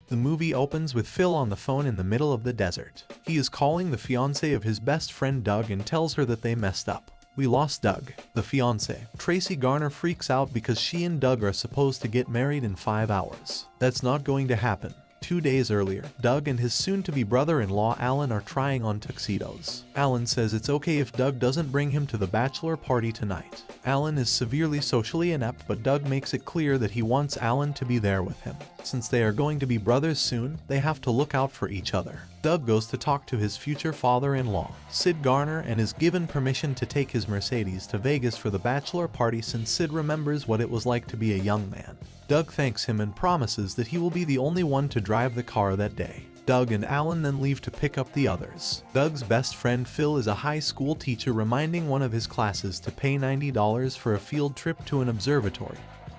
The movie opens with Phil on the phone in the middle of the desert. He is calling the fiancée of his best friend Doug and tells her that they messed up. We lost Doug, the fiancée. Tracy Garner freaks out because she and Doug are supposed to get married in 5 hours. That's not going to happen. 2 days earlier, Doug and his soon-to-be brother-in-law Alan are trying on tuxedos. Alan says it's okay if Doug doesn't bring him to the bachelor party tonight. Alan is severely socially inept, but Doug makes it clear that he wants Alan to be there with him. Since they are going to be brothers soon, they have to look out for each other. Doug goes to talk to his future father-in-law, Sid Garner, and is given permission to take his Mercedes to Vegas for the bachelor party since Sid remembers what it was like to be a young man. Doug thanks him and promises that he will be the only one to drive the car that day. Doug and Alan then leave to pick up the others. Doug's best friend Phil is a high school teacher reminding one of his classes to pay $90 for a field trip to an observatory,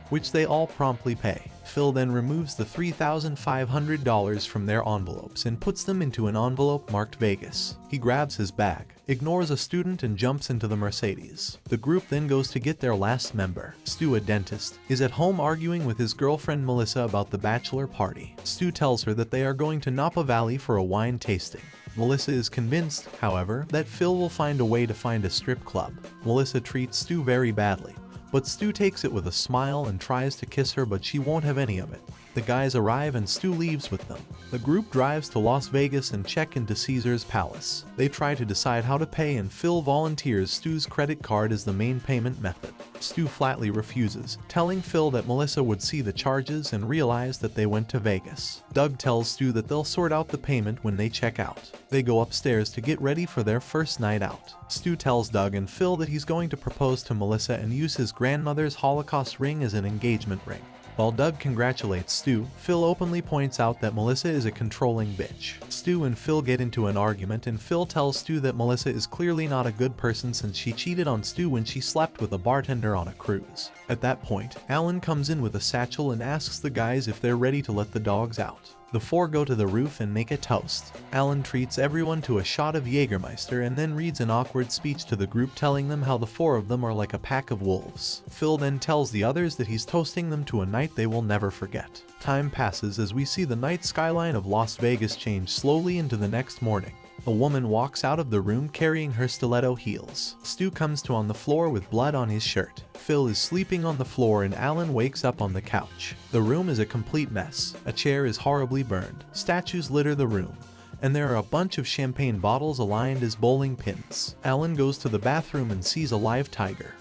which they all promptly pay. Phil then removes the $3,500 from their envelopes and puts them into an envelope marked Vegas. He grabs his bag, ignores a student, and jumps into the Mercedes. The group then goes to get their last member. Stu, a dentist, is at home arguing with his girlfriend Melissa about the bachelor party. Stu tells her that they are going to Napa Valley for a wine tasting. Melissa is convinced, however, that Phil will find a way to find a strip club. Melissa treats Stu very badly, but Stu takes it with a smile and tries to kiss her, but she won't have any of it. The guys arrive and Stu leaves with them. The group drives to Las Vegas and check into Caesar's Palace. They try to decide how to pay and Phil volunteers Stu's credit card as the main payment method. Stu flatly refuses, telling Phil that Melissa would see the charges and realize that they went to Vegas. Doug tells Stu that they'll sort out the payment when they check out. They go upstairs to get ready for their first night out. Stu tells Doug and Phil that he's going to propose to Melissa and use his grandmother's Holocaust ring as an engagement ring. While Doug congratulates Stu, Phil openly points out that Melissa is a controlling bitch. Stu and Phil get into an argument and Phil tells Stu that Melissa is clearly not a good person since she cheated on Stu when she slept with a bartender on a cruise. At that point, Alan comes in with a satchel and asks the guys if they're ready to let the dogs out. The four go to the roof and make a toast. Alan treats everyone to a shot of Jägermeister and then reads an awkward speech to the group telling them how the four of them are like a pack of wolves. Phil then tells the others that he's toasting them to a night they will never forget. Time passes as we see the night skyline of Las Vegas change slowly into the next morning. A woman walks out of the room carrying her stiletto heels. Stu comes to on the floor with blood on his shirt. Phil is sleeping on the floor and Alan wakes up on the couch. The room is a complete mess. A chair is horribly burned. Statues litter the room, and there are a bunch of champagne bottles aligned as bowling pins. Alan goes to the bathroom and sees a live tiger.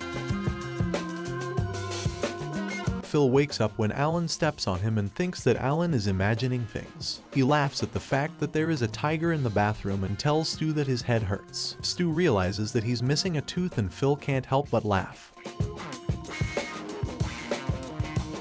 Phil wakes up when Alan steps on him and thinks that Alan is imagining things. He laughs at the fact that there is a tiger in the bathroom and tells Stu that his head hurts. Stu realizes that he's missing a tooth and Phil can't help but laugh.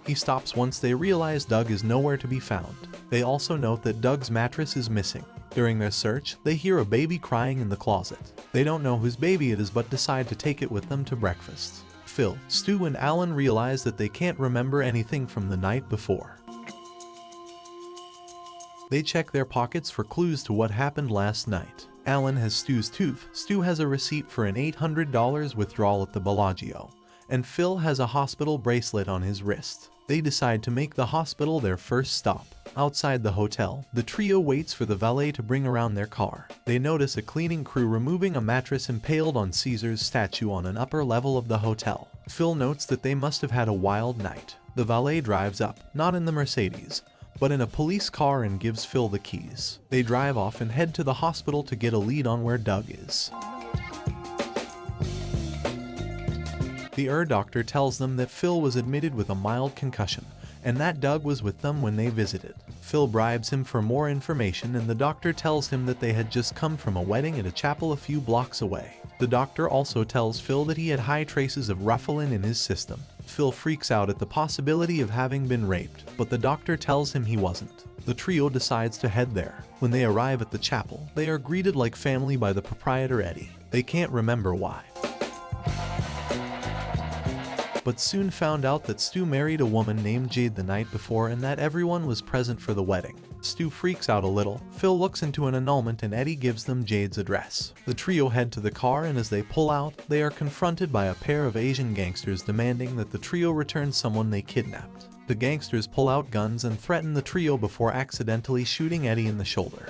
He stops once they realize Doug is nowhere to be found. They also note that Doug's mattress is missing. During their search, they hear a baby crying in the closet. They don't know whose baby it is but decide to take it with them to breakfast. Phil, Stu, and Alan realize that they can't remember anything from the night before. They check their pockets for clues to what happened last night. Alan has Stu's tooth, Stu has a receipt for an $800 withdrawal at the Bellagio, and Phil has a hospital bracelet on his wrist. They decide to make the hospital their first stop. Outside the hotel, the trio waits for the valet to bring around their car. They notice a cleaning crew removing a mattress impaled on Caesar's statue on an upper level of the hotel. Phil notes that they must have had a wild night. The valet drives up, not in the Mercedes, but in a police car, and gives Phil the keys. They drive off and head to the hospital to get a lead on where Doug is. The doctor tells them that Phil was admitted with a mild concussion, and that Doug was with them when they visited. Phil bribes him for more information, and the doctor tells him that they had just come from a wedding at a chapel a few blocks away. The doctor also tells Phil that he had high traces of Rufalin in his system. Phil freaks out at the possibility of having been raped, but the doctor tells him he wasn't. The trio decides to head there. When they arrive at the chapel, they are greeted like family by the proprietor Eddie. They can't remember why, but soon found out that Stu married a woman named Jade the night before and that everyone was present for the wedding. Stu freaks out a little. Phil looks into an annulment and Eddie gives them Jade's address. The trio head to the car, and as they pull out, they are confronted by a pair of Asian gangsters demanding that the trio return someone they kidnapped. The gangsters pull out guns and threaten the trio before accidentally shooting Eddie in the shoulder.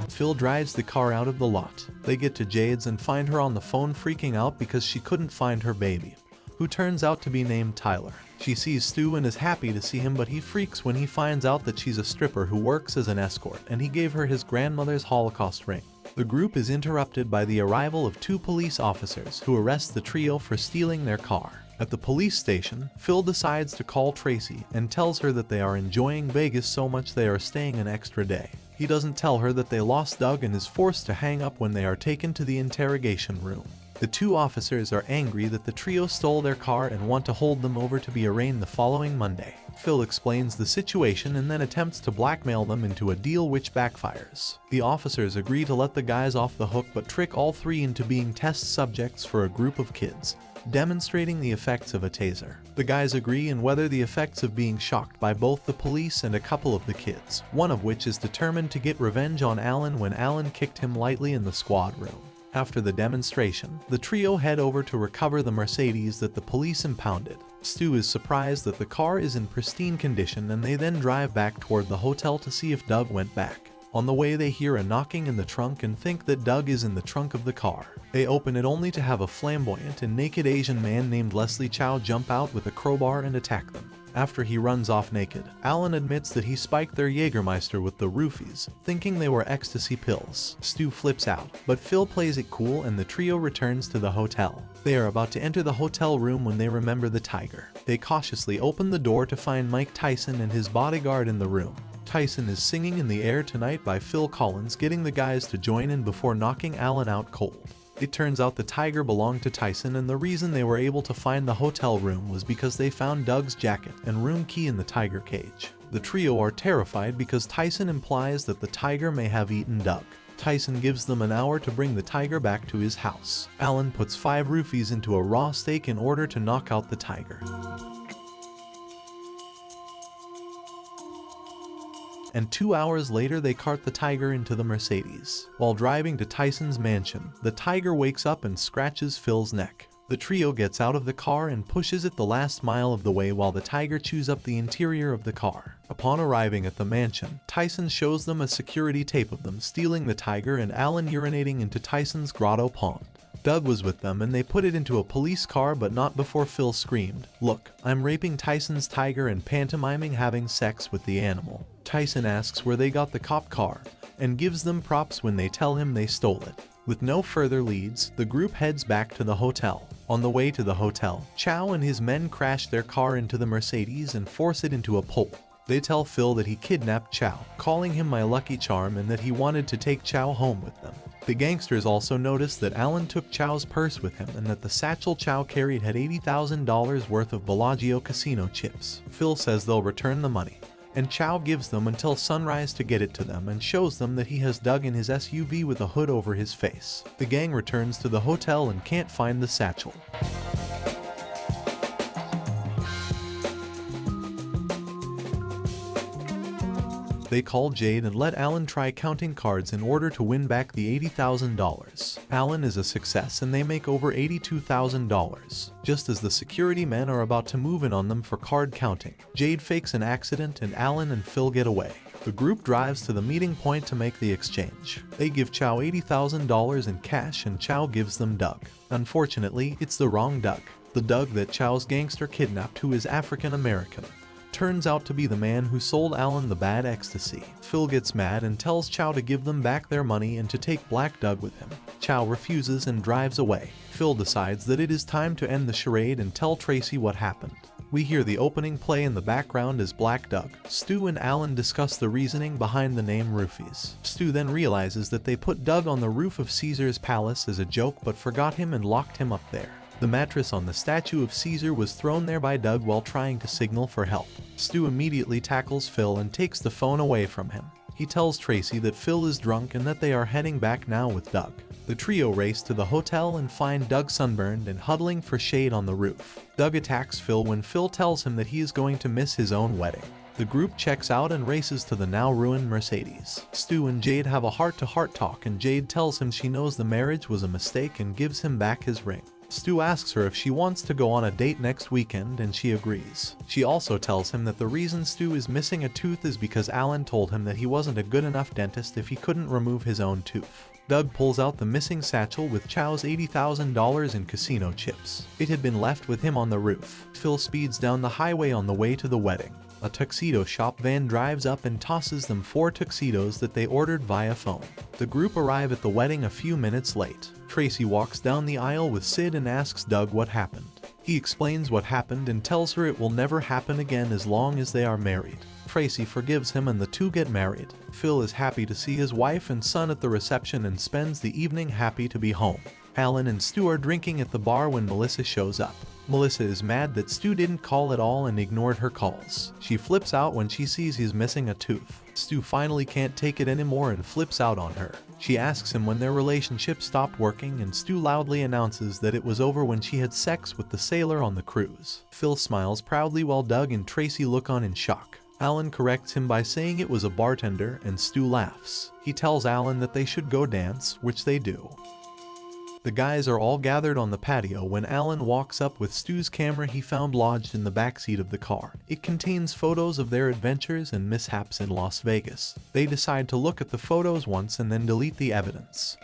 Phil drives the car out of the lot. They get to Jade's and find her on the phone freaking out because she couldn't find her baby, who turns out to be named Tyler. She sees Stu and is happy to see him, but he freaks when he finds out that she's a stripper who works as an escort and he gave her his grandmother's Holocaust ring. The group is interrupted by the arrival of 2 police officers who arrest the trio for stealing their car. At the police station, Phil decides to call Tracy and tells her that they are enjoying Vegas so much they are staying an extra day. He doesn't tell her that they lost Doug and is forced to hang up when they are taken to the interrogation room. The 2 officers are angry that the trio stole their car and want to hold them over to be arraigned the following Monday. Phil explains the situation and then attempts to blackmail them into a deal which backfires. The officers agree to let the guys off the hook but trick all 3 into being test subjects for a group of kids, demonstrating the effects of a taser. The guys agree and weather the effects of being shocked by both the police and a couple of the kids, one of which is determined to get revenge on Alan when Alan kicked him lightly in the squad room. After the demonstration, the trio head over to recover the Mercedes that the police impounded. Stu is surprised that the car is in pristine condition and they then drive back toward the hotel to see if Doug went back. On the way they hear a knocking in the trunk and think that Doug is in the trunk of the car. They open it only to have a flamboyant and naked Asian man named Leslie Chow jump out with a crowbar and attack them. After he runs off naked, Alan admits that he spiked their Jägermeister with the roofies, thinking they were ecstasy pills. Stu flips out, but Phil plays it cool and the trio returns to the hotel. They are about to enter the hotel room when they remember the tiger. They cautiously open the door to find Mike Tyson and his bodyguard in the room. Tyson is singing In the Air Tonight by Phil Collins, getting the guys to join in before knocking Alan out cold. It turns out the tiger belonged to Tyson, and the reason they were able to find the hotel room was because they found Doug's jacket and room key in the tiger cage. The trio are terrified because Tyson implies that the tiger may have eaten Doug. Tyson gives them an hour to bring the tiger back to his house. Alan puts 5 roofies into a raw steak in order to knock out the tiger. And 2 hours later they cart the tiger into the Mercedes. While driving to Tyson's mansion, the tiger wakes up and scratches Phil's neck. The trio gets out of the car and pushes it the last mile of the way while the tiger chews up the interior of the car. Upon arriving at the mansion, Tyson shows them a security tape of them stealing the tiger and Alan urinating into Tyson's grotto pond. Doug was with them and they put it into a police car, but not before Phil screamed, "Look, I'm raping Tyson's tiger and pantomiming having sex with the animal." Tyson asks where they got the cop car and gives them props when they tell him they stole it. With no further leads, the group heads back to the hotel. On the way to the hotel, Chow and his men crash their car into the Mercedes and force it into a pole. They tell Phil that he kidnapped Chow, calling him my lucky charm, and that he wanted to take Chow home with them. The gangsters also notice that Alan took Chow's purse with him and that the satchel Chow carried had $80,000 worth of Bellagio casino chips. Phil says they'll return the money, and Chow gives them until sunrise to get it to them and shows them that he has Doug in his SUV with a hood over his face. The gang returns to the hotel and can't find the satchel. They call Jade and let Alan try counting cards in order to win back the $80,000. Alan is a success and they make over $82,000. Just as the security men are about to move in on them for card counting, Jade fakes an accident and Alan and Phil get away. The group drives to the meeting point to make the exchange. They give Chow $80,000 in cash and Chow gives them Doug. Unfortunately, it's the wrong Doug. The Doug that Chow's gangster kidnapped, who is African American, turns out to be the man who sold Alan the bad ecstasy. Phil gets mad and tells Chow to give them back their money and to take Black Doug with him. Chow refuses and drives away. Phil decides that it is time to end the charade and tell Tracy what happened. We hear the opening play in the background as Black Doug. Stu and Alan discuss the reasoning behind the name Roofies. Stu then realizes that they put Doug on the roof of Caesar's palace as a joke but forgot him and locked him up there. The mattress on the statue of Caesar was thrown there by Doug while trying to signal for help. Stu immediately tackles Phil and takes the phone away from him. He tells Tracy that Phil is drunk and that they are heading back now with Doug. The trio race to the hotel and find Doug sunburned and huddling for shade on the roof. Doug attacks Phil when Phil tells him that he is going to miss his own wedding. The group checks out and races to the now ruined Mercedes. Stu and Jade have a heart-to-heart talk and Jade tells him she knows the marriage was a mistake and gives him back his ring. Stu asks her if she wants to go on a date next weekend and she agrees. She also tells him that the reason Stu is missing a tooth is because Alan told him that he wasn't a good enough dentist if he couldn't remove his own tooth. Doug pulls out the missing satchel with Chow's $80,000 in casino chips. It had been left with him on the roof. Phil speeds down the highway on the way to the wedding. A tuxedo shop van drives up and tosses them 4 tuxedos that they ordered via phone. The group arrive at the wedding a few minutes late. Tracy walks down the aisle with Sid and asks Doug what happened. He explains what happened and tells her it will never happen again as long as they are married. Tracy forgives him and the two get married. Phil is happy to see his wife and son at the reception and spends the evening happy to be home. Alan and Stu are drinking at the bar when Melissa shows up. Melissa is mad that Stu didn't call at all and ignored her calls. She flips out when she sees he's missing a tooth. Stu finally can't take it anymore and flips out on her. She asks him when their relationship stopped working and Stu loudly announces that it was over when she had sex with the sailor on the cruise. Phil smiles proudly while Doug and Tracy look on in shock. Alan corrects him by saying it was a bartender and Stu laughs. He tells Alan that they should go dance, which they do. The guys are all gathered on the patio when Alan walks up with Stu's camera he found lodged in the backseat of the car. It contains photos of their adventures and mishaps in Las Vegas. They decide to look at the photos once and then delete the evidence.